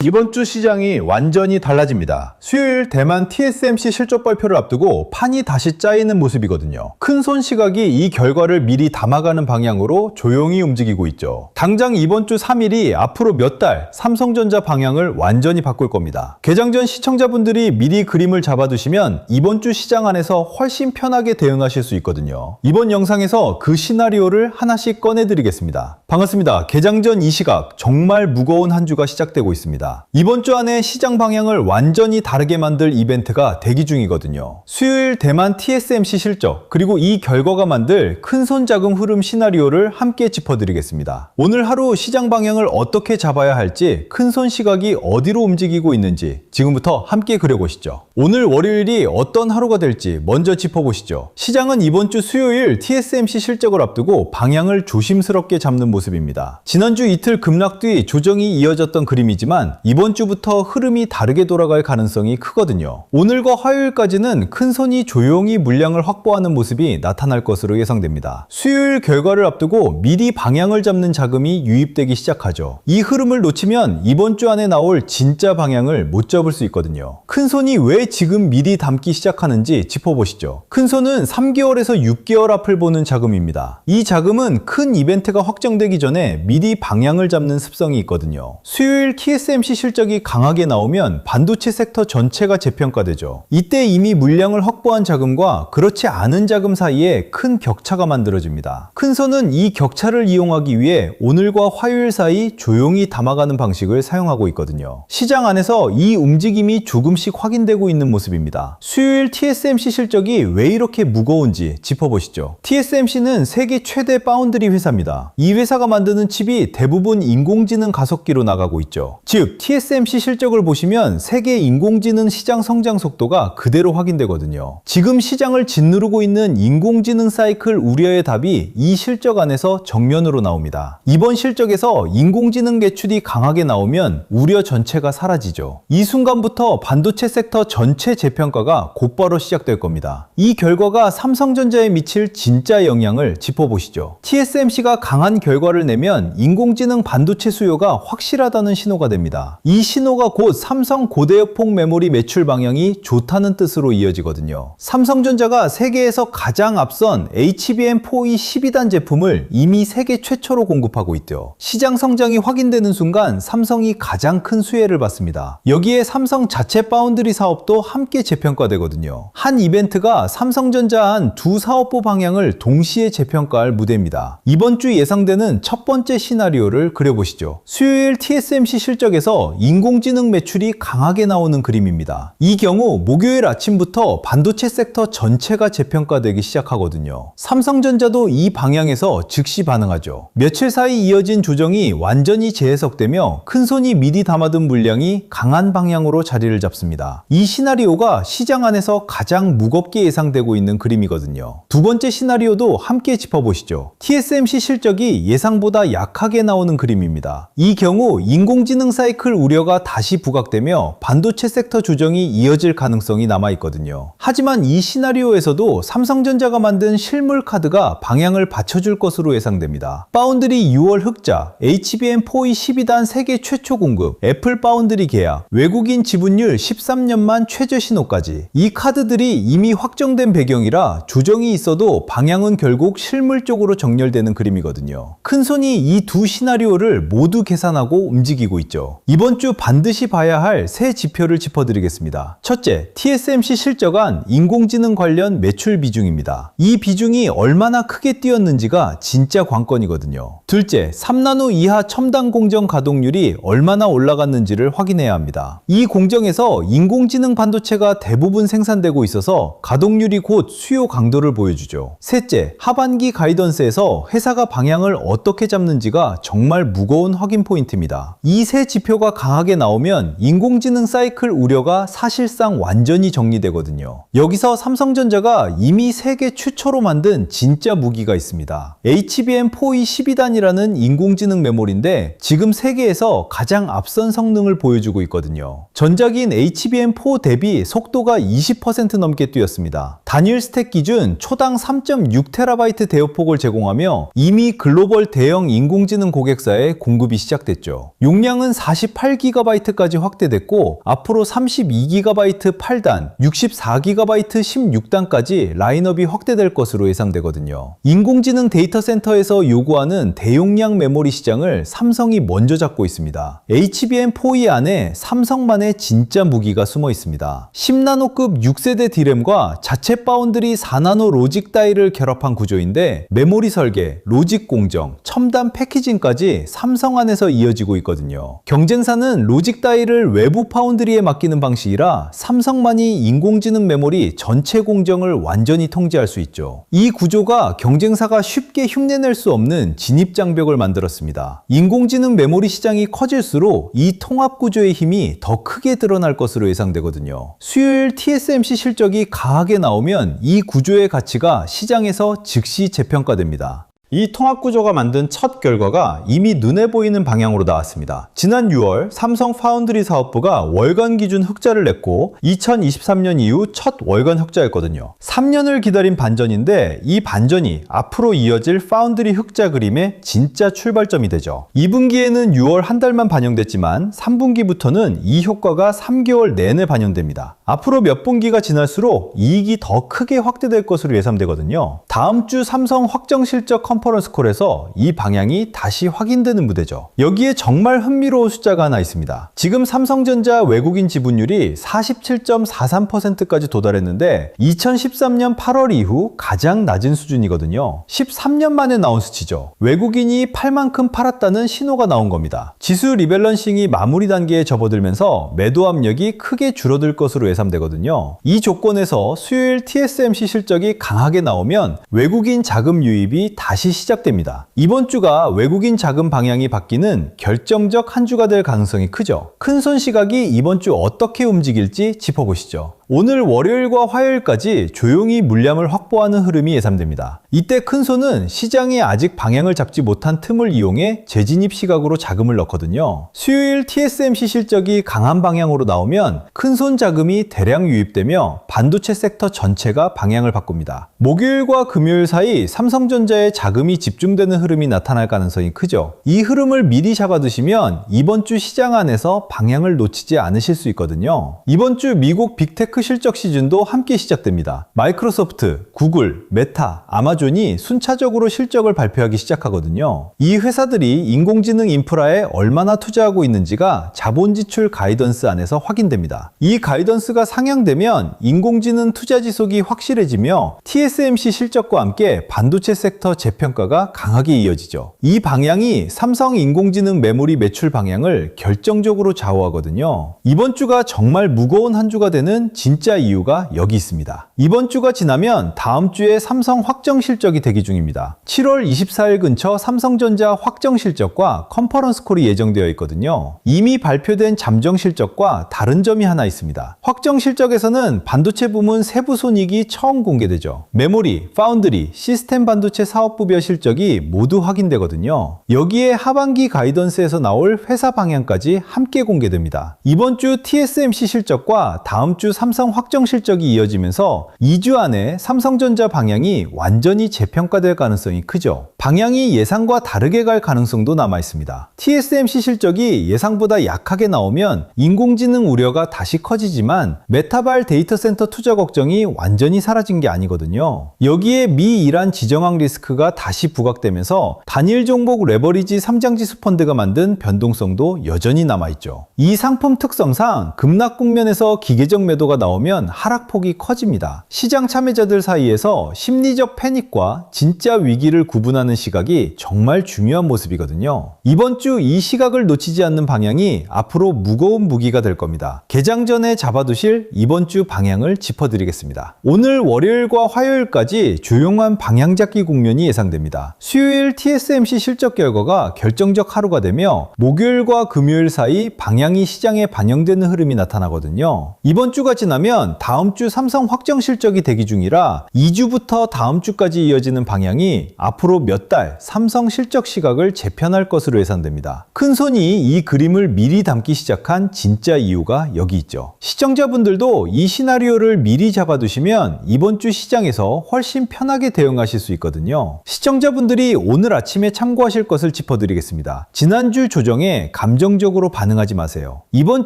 이번 주 시장이 완전히 달라집니다. 수요일 대만 TSMC 실적 발표를 앞두고 판이 다시 짜이는 모습이거든요. 큰손 시각이 이 결과를 미리 담아가는 방향으로 조용히 움직이고 있죠. 당장 이번 주 3일이 앞으로 몇 달 삼성전자 방향을 완전히 바꿀 겁니다. 개장 전 시청자분들이 미리 그림을 잡아두시면 이번 주 시장 안에서 훨씬 편하게 대응하실 수 있거든요. 이번 영상에서 그 시나리오를 하나씩 꺼내드리겠습니다. 반갑습니다. 개장 전 이 시각, 정말 무거운 한 주가 시작되고 있습니다. 이번 주 안에 시장 방향을 완전히 다르게 만들 이벤트가 대기 중이거든요. 수요일 대만 TSMC 실적, 그리고 이 결과가 만들 큰손 작은 흐름 시나리오를 함께 짚어드리겠습니다. 오늘 하루 시장 방향을 어떻게 잡아야 할지, 큰손 시각이 어디로 움직이고 있는지 지금부터 함께 그려보시죠. 오늘 월요일이 어떤 하루가 될지 먼저 짚어보시죠. 시장은 이번 주 수요일 TSMC 실적을 앞두고 방향을 조심스럽게 잡는 모습입니다. 지난주 이틀 급락 뒤 조정이 이어졌던 그림이지만 이번 주부터 흐름이 다르게 돌아갈 가능성이 크거든요. 오늘과 화요일까지는 큰손이 조용히 물량을 확보하는 모습이 나타날 것으로 예상됩니다. 수요일 결과를 앞두고 미리 방향을 잡는 자금이 유입되기 시작하죠. 이 흐름을 놓치면 이번 주 안에 나올 진짜 방향을 못 잡을 수 있거든요. 큰손이 왜 지금 미리 담기 시작하는지 짚어보시죠. 큰손은 3개월에서 6개월 앞을 보는 자금입니다. 이 자금은 큰 이벤트가 확정되기 전에 미리 방향을 잡는 습성이 있거든요. 수요일 TSMC 실적이 강하게 나오면 반도체 섹터 전체가 재평가되죠. 이때 이미 물량을 확보한 자금과 그렇지 않은 자금 사이에 큰 격차가 만들어집니다. 큰손은 이 격차를 이용하기 위해 오늘과 화요일 사이 조용히 담아가는 방식을 사용하고 있거든요. 시장 안에서 이 움직임이 조금씩 확인되고 있는 모습입니다. 수요일 TSMC 실적이 왜 이렇게 무거운지 짚어보시죠. TSMC는 세계 최대 파운드리 회사입니다. 이 회사가 만드는 칩이 대부분 인공지능 가속기로 나가고 있죠. 즉 TSMC 실적을 보시면 세계 인공지능 시장 성장 속도가 그대로 확인되거든요. 지금 시장을 짓누르고 있는 인공지능 사이클 우려의 답이 이 실적 안에서 정면으로 나옵니다. 이번 실적에서 인공지능 매출이 강하게 나오면 우려 전체가 사라지죠. 이 순간부터 반도체 섹터 전체 재평가가 곧바로 시작될 겁니다. 이 결과가 삼성전자에 미칠 진짜 영향을 짚어보시죠. TSMC가 강한 결과를 내면 인공지능 반도체 수요가 확실하다는 신호가 됩니다. 이 신호가 곧 삼성 고대역폭 메모리 매출 방향이 좋다는 뜻으로 이어지거든요. 삼성전자가 세계에서 가장 앞선 HBM4E 12단 제품을 이미 세계 최초로 공급하고 있죠. 시장 성장이 확인되는 순간 삼성이 가장 큰 수혜를 받습니다. 여기에 삼성 자체 파운드리 사업도 함께 재평가되거든요. 한 이벤트가 삼성전자 한 두 사업부 방향을 동시에 재평가할 무대입니다. 이번 주 예상되는 첫 번째 시나리오를 그려보시죠. 수요일 TSMC 실적에서 인공지능 매출이 강하게 나오는 그림입니다. 이 경우 목요일 아침부터 반도체 섹터 전체가 재평가되기 시작하거든요. 삼성전자도 이 방향에서 즉시 반응하죠. 며칠 사이 이어진 조정이 완전히 재해석되며 큰손이 미리 담아둔 물량이 강한 방향으로 자리를 잡습니다. 이 시나리오가 시장 안에서 가장 무겁게 예상되고 있는 그림이거든요. 두 번째 시나리오도 함께 짚어보시죠. TSMC 실적이 예상보다 약하게 나오는 그림입니다. 이 경우 인공지능 사이클 우려가 다시 부각되며 반도체 섹터 조정이 이어질 가능성이 남아있거든요. 하지만 이 시나리오에서도 삼성전자가 만든 실물 카드가 방향을 받쳐줄 것으로 예상됩니다. 파운드리 6월 흑자, HBM4E 12단 세계 최초 공급, 애플 파운드리 계약, 외국인 지분율 13년만 최저 신호까지, 이 카드들이 이미 확정된 배경이라 조정이 있어도 방향은 결국 실물 쪽으로 정렬되는 그림이거든요. 큰손이 이 두 시나리오를 모두 계산하고 움직이고 있죠. 이번 주 반드시 봐야 할 세 지표를 짚어드리겠습니다. 첫째, TSMC 실적안 인공지능 관련 매출 비중입니다. 이 비중이 얼마나 크게 뛰었는지가 진짜 관건이거든요. 둘째, 3나노 이하 첨단 공정 가동률이 얼마나 올라갔는지를 확인해야 합니다. 이 공정에서 인공지능 반도체가 대부분 생산되고 있어서 가동률이 곧 수요 강도를 보여주죠. 셋째, 하반기 가이던스에서 회사가 방향을 어떻게 잡는지가 정말 무거운 확인 포인트입니다. 이 세 지표가 강하게 나오면 인공지능 사이클 우려가 사실상 완전히 정리되거든요. 여기서 삼성전자가 이미 세계 최초로 만든 진짜 무기가 있습니다. HBM4E 12단이라는 인공지능 메모리인데 지금 세계에서 가장 앞선 성능을 보여주고 있거든요. 전작인 HBM4 대비 속도가 20% 넘게 뛰었습니다. 단일 스택 기준 초당 3.6TB 대역폭을 제공하며 이미 글로벌 대형 인공지능 고객사에 공급이 시작됐죠. 용량은 48 48GB까지 확대됐고 앞으로 32GB 8단, 64GB 16단까지 라인업이 확대될 것으로 예상되거든요. 인공지능 데이터 센터에서 요구하는 대용량 메모리 시장을 삼성이 먼저 잡고 있습니다. HBM4E 안에 삼성만의 진짜 무기가 숨어 있습니다. 10나노급 6세대 D램과 자체 바운드리 4나노 로직 다이를 결합한 구조인데 메모리 설계, 로직 공정, 첨단 패키징까지 삼성 안에서 이어지고 있거든요. 경쟁사는 로직 다이를 외부 파운드리에 맡기는 방식이라 삼성만이 인공지능 메모리 전체 공정을 완전히 통제할 수 있죠. 이 구조가 경쟁사가 쉽게 흉내낼 수 없는 진입장벽을 만들었습니다. 인공지능 메모리 시장이 커질수록 이 통합 구조의 힘이 더 크게 드러날 것으로 예상되거든요. 수요일 TSMC 실적이 강하게 나오면 이 구조의 가치가 시장에서 즉시 재평가됩니다. 이 통합구조가 만든 첫 결과가 이미 눈에 보이는 방향으로 나왔습니다. 지난 6월 삼성 파운드리 사업부가 월간 기준 흑자를 냈고 2023년 이후 첫 월간 흑자였거든요. 3년을 기다린 반전인데 이 반전이 앞으로 이어질 파운드리 흑자 그림의 진짜 출발점이 되죠. 2분기에는 6월 한 달만 반영됐지만 3분기부터는 이 효과가 3개월 내내 반영됩니다. 앞으로 몇 분기가 지날수록 이익이 더 크게 확대될 것으로 예상되거든요. 다음 주 삼성 확정 실적 컨퍼런스 콜에서 이 방향이 다시 확인되는 무대죠. 여기에 정말 흥미로운 숫자가 하나 있습니다. 지금 삼성전자 외국인 지분율이 47.43%까지 도달했는데 2013년 8월 이후 가장 낮은 수준이거든요. 13년 만에 나온 수치죠. 외국인이 팔 만큼 팔았다는 신호가 나온 겁니다. 지수 리밸런싱이 마무리 단계에 접어들면서 매도 압력이 크게 줄어들 것으로 예상되거든요. 이 조건에서 수요일 TSMC 실적이 강하게 나오면 외국인 자금 유입이 다시 시작됩니다. 이번 주가 외국인 자금 방향이 바뀌는 결정적 한 주가 될 가능성이 크죠. 큰손 시각이 이번 주 어떻게 움직일지 짚어보시죠. 오늘 월요일과 화요일까지 조용히 물량을 확보하는 흐름이 예상됩니다. 이때 큰손은 시장이 아직 방향을 잡지 못한 틈을 이용해 재진입 시각으로 자금을 넣거든요. 수요일 TSMC 실적이 강한 방향으로 나오면 큰손 자금이 대량 유입되며 반도체 섹터 전체가 방향을 바꿉니다. 목요일과 금요일 사이 삼성전자의 자금이 집중되는 흐름이 나타날 가능성이 크죠. 이 흐름을 미리 잡아두시면 이번 주 시장 안에서 방향을 놓치지 않으실 수 있거든요. 이번 주 미국 빅테크 실적 시즌도 함께 시작됩니다. 마이크로소프트, 구글, 메타, 아마존이 순차적으로 실적을 발표하기 시작하거든요. 이 회사들이 인공지능 인프라에 얼마나 투자하고 있는지가 자본 지출 가이던스 안에서 확인됩니다. 이 가이던스가 상향되면 인공지능 투자 지속이 확실해지며 TSMC 실적과 함께 반도체 섹터 재평가가 강하게 이어지죠. 이 방향이 삼성 인공지능 메모리 매출 방향을 결정적으로 좌우하거든요. 이번 주가 정말 무거운 한 주가 되는 진짜 이유가 여기 있습니다. 이번 주가 지나면 다음 주에 삼성 확정 실적이 대기 중입니다. 7월 24일 근처 삼성전자 확정 실적과 컨퍼런스 콜이 예정되어 있거든요. 이미 발표된 잠정 실적과 다른 점이 하나 있습니다. 확정 실적에서는 반도체 부문 세부 손익이 처음 공개되죠. 메모리, 파운드리, 시스템 반도체 사업부별 실적이 모두 확인되거든요. 여기에 하반기 가이던스에서 나올 회사 방향까지 함께 공개됩니다. 이번 주 TSMC 실적과 다음 주 삼성 확정 실적이 이어지면서 2주 안에 삼성전자 방향이 완전히 재평가될 가능성이 크죠. 방향이 예상과 다르게 갈 가능성도 남아 있습니다. TSMC 실적이 예상보다 약하게 나오면 인공지능 우려가 다시 커지지만 메타발 데이터 센터 투자 걱정이 완전히 사라진 게 아니거든요. 여기에 미 이란 지정학 리스크가 다시 부각되면서 단일 종목 레버리지 삼장지수 펀드가 만든 변동성도 여전히 남아있죠. 이 상품 특성상 급락 국면에서 기계적 매도가 나오면 하락폭이 커집니다. 시장 참여자들 사이에서 심리적 패닉과 진짜 위기를 구분하는 시각이 정말 중요한 모습이거든요. 이번 주 이 시각을 놓치지 않는 방향이 앞으로 무거운 무기가 될 겁니다. 개장 전에 잡아두실 이번 주 방향을 짚어드리겠습니다. 오늘 월요일과 화요일까지 조용한 방향 잡기 국면이 예상됩니다. 수요일 TSMC 실적 결과가 결정적 하루가 되며 목요일과 금요일 사이 방향이 시장에 반영되는 흐름이 나타나거든요. 이번 주가 지나면 다음 주 삼성 확정 실적이 대기 중이라 2주부터 다음 주까지 이어지는 방향이 앞으로 몇 몇 달 삼성 실적 시각을 재편할 것으로 예상됩니다. 큰손이 이 그림을 미리 담기 시작한 진짜 이유가 여기 있죠. 시청자분들도 이 시나리오를 미리 잡아두시면 이번 주 시장에서 훨씬 편하게 대응하실 수 있거든요. 시청자분들이 오늘 아침에 참고하실 것을 짚어드리겠습니다. 지난주 조정에 감정적으로 반응하지 마세요. 이번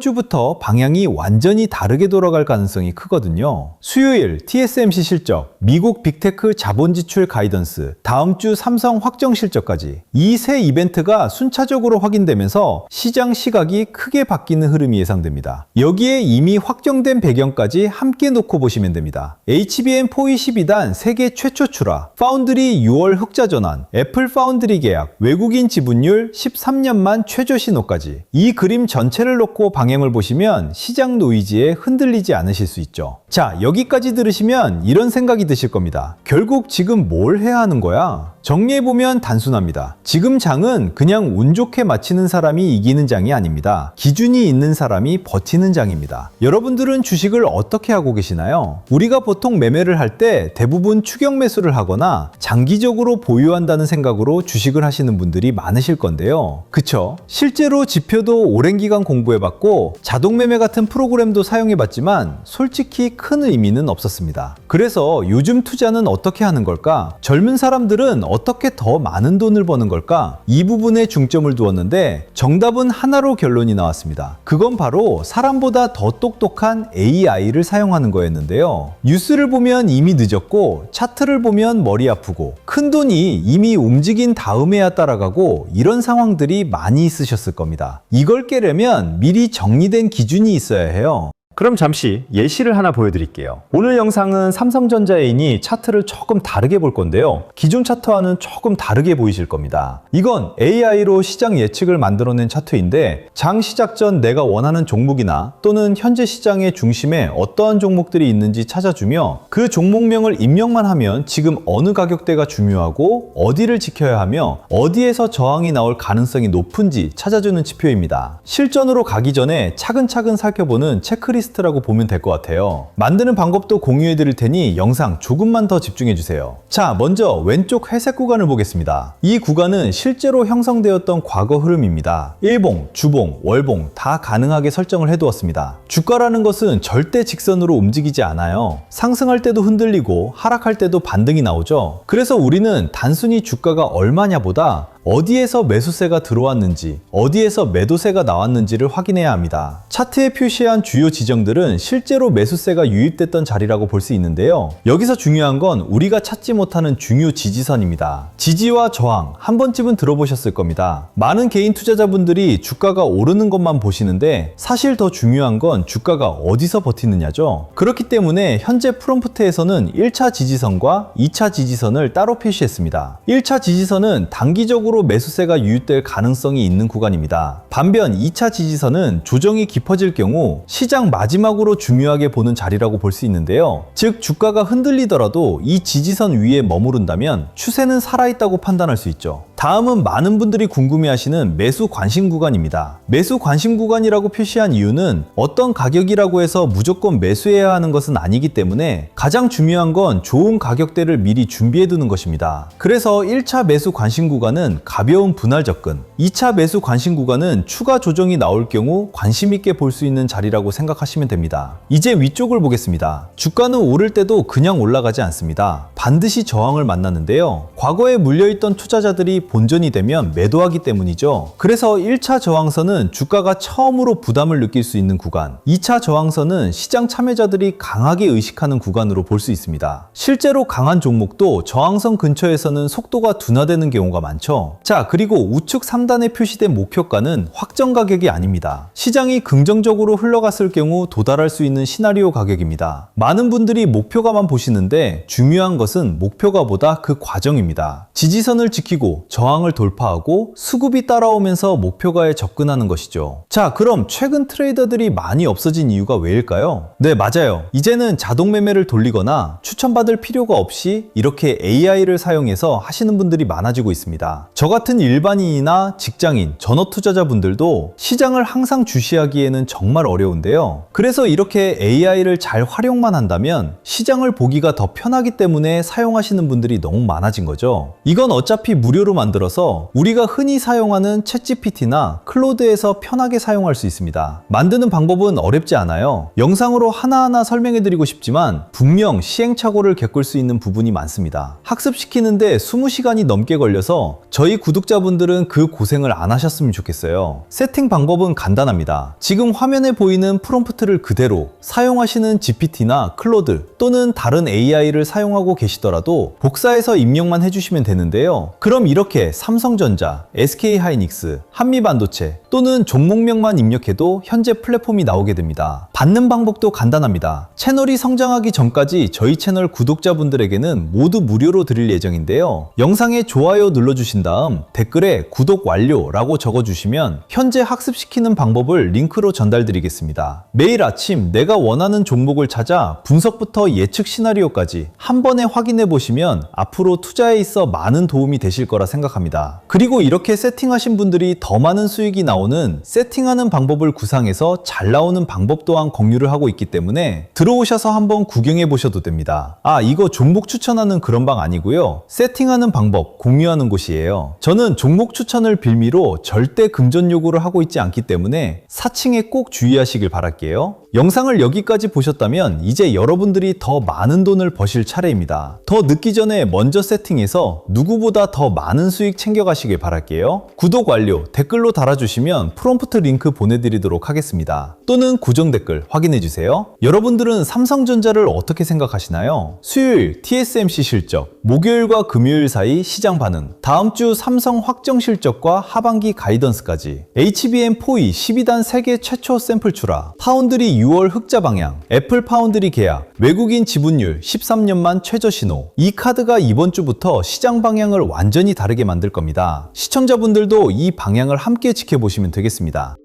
주부터 방향이 완전히 다르게 돌아갈 가능성이 크거든요. 수요일 TSMC 실적, 미국 빅테크 자본 지출 가이던스, 다음 주 삼성 확정 실적까지 이 세 이벤트가 순차적으로 확인되면서 시장 시각이 크게 바뀌는 흐름이 예상됩니다. 여기에 이미 확정된 배경까지 함께 놓고 보시면 됩니다. HBM422단 세계 최초 출하, 파운드리 6월 흑자 전환, 애플 파운드리 계약, 외국인 지분율 13년만 최저 신호까지 이 그림 전체를 놓고 방향을 보시면 시장 노이즈에 흔들리지 않으실 수 있죠. 자, 여기까지 들으시면 이런 생각이 드실 겁니다. 결국 지금 뭘 해야 하는 거야? 정리해보면 단순합니다. 지금 장은 그냥 운 좋게 마치는 사람이 이기는 장이 아닙니다. 기준이 있는 사람이 버티는 장입니다. 여러분들은 주식을 어떻게 하고 계시나요? 우리가 보통 매매를 할 때 대부분 추격 매수를 하거나 장기적으로 보유한다는 생각으로 주식을 하시는 분들이 많으실 건데요. 그쵸? 실제로 지표도 오랜 기간 공부해봤고 자동 매매 같은 프로그램도 사용해봤지만 솔직히 큰 의미는 없었습니다. 그래서 요즘 투자는 어떻게 하는 걸까? 젊은 사람들은 어떻게 더 많은 돈을 버는 걸까? 이 부분에 중점을 두었는데 정답은 하나로 결론이 나왔습니다. 그건 바로 사람보다 더 똑똑한 AI를 사용하는 거였는데요. 뉴스를 보면 이미 늦었고 차트를 보면 머리 아프고 큰돈이 이미 움직인 다음에야 따라가고 이런 상황들이 많이 있으셨을 겁니다. 이걸 깨려면 미리 정리된 기준이 있어야 해요. 그럼 잠시 예시를 하나 보여드릴게요. 오늘 영상은 삼성전자인이 차트를 조금 다르게 볼 건데요. 기존 차트와는 조금 다르게 보이실 겁니다. 이건 AI로 시장 예측을 만들어낸 차트인데 장 시작 전 내가 원하는 종목이나 또는 현재 시장의 중심에 어떠한 종목들이 있는지 찾아주며 그 종목명을 입력만 하면 지금 어느 가격대가 중요하고 어디를 지켜야 하며 어디에서 저항이 나올 가능성이 높은지 찾아주는 지표입니다. 실전으로 가기 전에 차근차근 살펴보는 체크리스트 라고 보면 될 것 같아요. 만드는 방법도 공유해 드릴 테니 영상 조금만 더 집중해 주세요. 자, 먼저 왼쪽 회색 구간을 보겠습니다. 이 구간은 실제로 형성되었던 과거 흐름입니다. 일봉, 주봉, 월봉 다 가능하게 설정을 해두었습니다. 주가라는 것은 절대 직선으로 움직이지 않아요. 상승할 때도 흔들리고 하락할 때도 반등이 나오죠. 그래서 우리는 단순히 주가가 얼마냐보다 어디에서 매수세가 들어왔는지, 어디에서 매도세가 나왔는지를 확인해야 합니다. 차트에 표시한 주요 지정들은 실제로 매수세가 유입됐던 자리라고 볼 수 있는데요. 여기서 중요한 건 우리가 찾지 못하는 중요 지지선입니다. 지지와 저항, 한 번쯤은 들어보셨을 겁니다. 많은 개인 투자자분들이 주가가 오르는 것만 보시는데 사실 더 중요한 건 주가가 어디서 버티느냐죠. 그렇기 때문에 현재 프롬프트에서는 1차 지지선과 2차 지지선을 따로 표시했습니다. 1차 지지선은 단기적으로 매수세가 유입될 가능성이 있는 구간입니다. 반면 2차 지지선은 조정이 깊어질 경우 시장 마지막으로 중요하게 보는 자리라고 볼 수 있는데요. 즉 주가가 흔들리더라도 이 지지선 위에 머무른다면 추세는 살아있다고 판단할 수 있죠. 다음은 많은 분들이 궁금해하시는 매수 관심 구간입니다. 매수 관심 구간이라고 표시한 이유는 어떤 가격이라고 해서 무조건 매수해야 하는 것은 아니기 때문에 가장 중요한 건 좋은 가격대를 미리 준비해 두는 것입니다. 그래서 1차 매수 관심 구간은 가벼운 분할 접근, 2차 매수 관심 구간은 추가 조정이 나올 경우 관심 있게 볼 수 있는 자리라고 생각하시면 됩니다. 이제 위쪽을 보겠습니다. 주가는 오를 때도 그냥 올라가지 않습니다. 반드시 저항을 만나는데요. 과거에 물려있던 투자자들이 본전이 되면 매도하기 때문이죠. 그래서 1차 저항선은 주가가 처음으로 부담을 느낄 수 있는 구간, 2차 저항선은 시장 참여자들이 강하게 의식하는 구간으로 볼 수 있습니다. 실제로 강한 종목도 저항선 근처에서는 속도가 둔화되는 경우가 많죠. 자, 그리고 우측 3단에 표시된 목표가는 확정 가격이 아닙니다. 시장이 긍정적으로 흘러갔을 경우 도달할 수 있는 시나리오 가격입니다. 많은 분들이 목표가만 보시는데 중요한 것은 목표가보다 그 과정입니다. 지지선을 지키고 저항을 돌파하고 수급이 따라오면서 목표가에 접근하는 것이죠. 자, 그럼 최근 트레이더들이 많이 없어진 이유가 왜일까요? 네, 맞아요. 이제는 자동 매매를 돌리거나 추천받을 필요가 없이 이렇게 AI를 사용해서 하시는 분들이 많아지고 있습니다. 저 같은 일반인이나 직장인, 전업 투자자분들도 시장을 항상 주시하기에는 정말 어려운데요. 그래서 이렇게 AI를 잘 활용만 한다면 시장을 보기가 더 편하기 때문에 사용하시는 분들이 너무 많아진 거죠. 이건 어차피 무료로 만들어서 우리가 흔히 사용하는 챗GPT나 클로드에서 편하게 사용할 수 있습니다. 만드는 방법은 어렵지 않아요. 영상으로 하나하나 설명해드리고 싶지만 분명 시행착오를 겪을 수 있는 부분이 많습니다. 학습시키는데 20시간이 넘게 걸려서 저희 구독자분들은 그 고생을 안 하셨으면 좋겠어요. 세팅 방법은 간단합니다. 지금 화면에 보이는 프롬프트를 그대로 사용하시는 GPT나 클로드 또는 다른 AI를 사용하고 계시더라도 복사해서 입력만 해주시면 되는데요. 그럼 이렇게 삼성전자, SK하이닉스, 한미반도체 또는 종목명만 입력해도 현재 플랫폼이 나오게 됩니다. 받는 방법도 간단합니다. 채널이 성장하기 전까지 저희 채널 구독자분들에게는 모두 무료로 드릴 예정인데요. 영상에 좋아요 눌러주신 다음 댓글에 구독 완료라고 적어주시면 현재 학습시키는 방법을 링크로 전달드리겠습니다. 매일 아침 내가 원하는 종목을 찾아 분석부터 예측 시나리오까지 한 번에 확인해 보시면 앞으로 투자에 있어 많은 도움이 되실 거라 생각합니다. 그리고 이렇게 세팅하신 분들이 더 많은 수익이 나오는 세팅하는 방법을 구상해서 잘 나오는 방법 또한 공유를 하고 있기 때문에 들어오셔서 한번 구경해 보셔도 됩니다. 아, 이거 종목 추천하는 그런 방 아니고요. 세팅하는 방법 공유하는 곳이에요. 저는 종목 추천을 빌미로 절대 금전 요구를 하고 있지 않기 때문에 사칭에 꼭 주의하시길 바랄게요. 영상을 여기까지 보셨다면 이제 여러분들이 더 많은 돈을 버실 차례입니다. 더 늦기 전에 먼저 세팅해서 누구보다 더 많은 수익 챙겨가시길 바랄게요. 구독 완료, 댓글로 달아주시면 프롬프트 링크 보내드리도록 하겠습니다. 또는 고정 댓글 확인해주세요. 여러분들은 삼성전자를 어떻게 생각하시나요? 수요일 TSMC 실적, 목요일과 금요일 사이 시장 반응, 다음 주 삼성 확정 실적과 하반기 가이던스까지, HBM4E 12단 세계 최초 샘플 출하, 파운드리 6월 흑자 방향, 애플 파운드리 계약, 외국인 지분율 13년만 최저 신호. 이 카드가 이번 주부터 시장 방향을 완전히 다르게 만들 겁니다. 시청자분들도 이 방향을 함께 지켜보시면 되겠습니다.